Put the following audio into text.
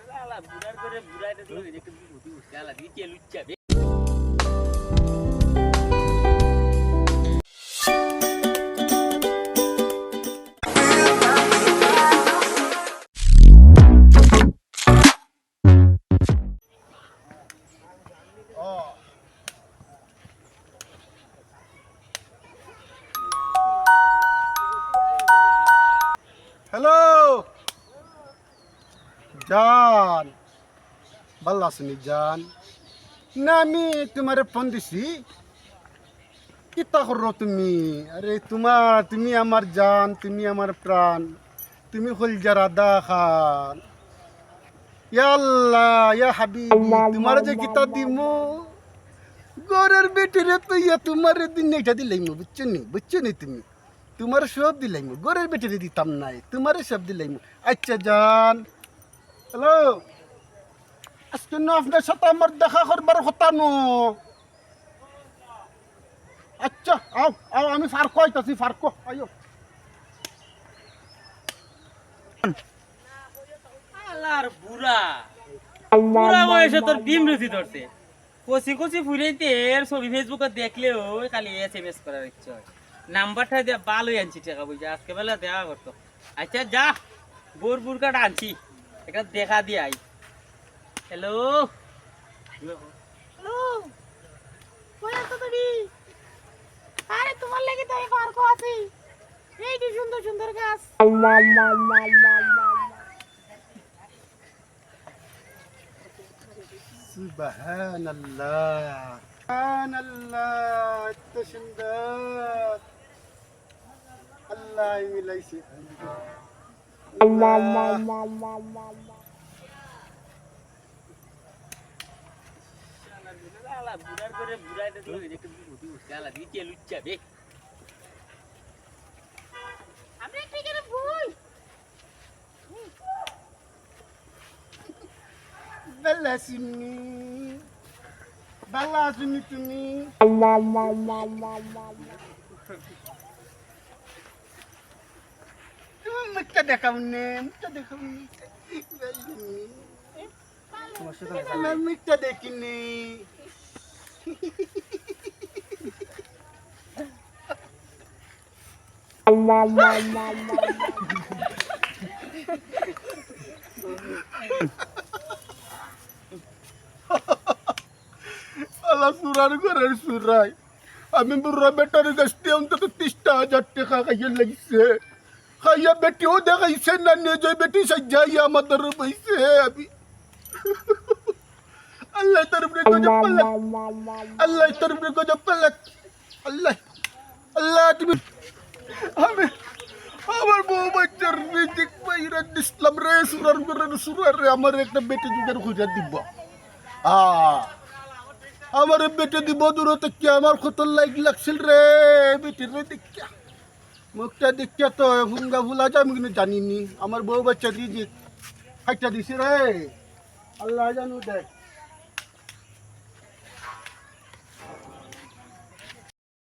বুড়ার করে বুড়াইতে তো একটু বুদ্ধি উঠতে আলা দিয়ে কে লুচ্চাবে। হ্যালো জান, ভালো আসনি জান? না আমি তোমার ফোন দিছি, কিতা করো তুমি? আরে তুমি আমার জান, তুমি আমার প্রাণ, তুমি হল যারা খান। ইয়া আল্লাহ ইয়া হাবিবি, তোমার যে কিতা দিমু গরের বেটিরে তো ইয়া তোমার দিন এটা দিলাইমু, বুঝছো নি তুমি? তোমার সব দিলাইমু, গরের বেটিরে দিতাম নাই, তোমার সব দিলাইমু। আচ্ছা জান, হ্যালো, আজকে না আপনার সাথে আমার দেখা করবার কথা নো। আচ্ছা আও আও, আমি ফার্কো আইতাছি, ফার্কো আইও। আলার বুড়া বুড়া বয়সে তোর বিমরতি ধরছে। কচি কচি ফুরাইতে এর ছবি ফেসবুকে দেখলেও খালি SMS করার ইচ্ছা হয়। নাম্বারটা দিয়ে ভালোই আনছি টাকা বুঝে, আজকে বেলা দেখা করতো। আচ্ছা যা, বোর বুরকাটা আনছি, এটা দেখা দিয়ে আই। হ্যালো হ্যালো, কই আছো তুমি? আরে তোমার লাগি তো আমি পার্কও আছি, এই যে সুন্দর সুন্দর গাছ। সুবহানাল্লাহ সুবহানাল্লাহ, এত সুন্দর আল্লাহ মিলাইছে। বুড়ার করে বুড়াইতে তো একটু বুদ্ধি উঠতে আলা দিয়ে কে লুচ্চাবে। আমরা একটু এখানে বই ভালো আসনি তুমি? তুমি মুখটা দেখাওনি, আমার মুখটা দেখিনি। আল্লাহ সুরার ঘরের সুরাই, আমি বুড়া বেটার গাছতে অন্তত 30,000 টাকা খাইয়ে লাগছে। খাইয়া বেটিও দেখাইছে না, নিজে বেটি সাজাইয়া আমাদের বইছে। আমি আল্লাহ তোর উপরে গজব পালাক, আল্লাহ তোর উপরে গজব পালাক। আল্লাহ আল্লাহ তুমি, আমি আমার বউ বাচ্চার রিজিক বাইরা দিসলাম রে, সুরার ঘরের সুরার রে, আমার একটা বেটি দুধের খুঁজে দিব। আমার বেটে দিব দূরতে কি আমার কত লাগছিল রে, বেটির রে দেখিয়া, মুখটা দেখিয়া তো হুঙ্গা ভুলা যায়, আমি কিন্তু জানিনি আমার বউ বাচ্চা রিজিক খাইটা দিছে রে, আল্লাহ জানু দেখ।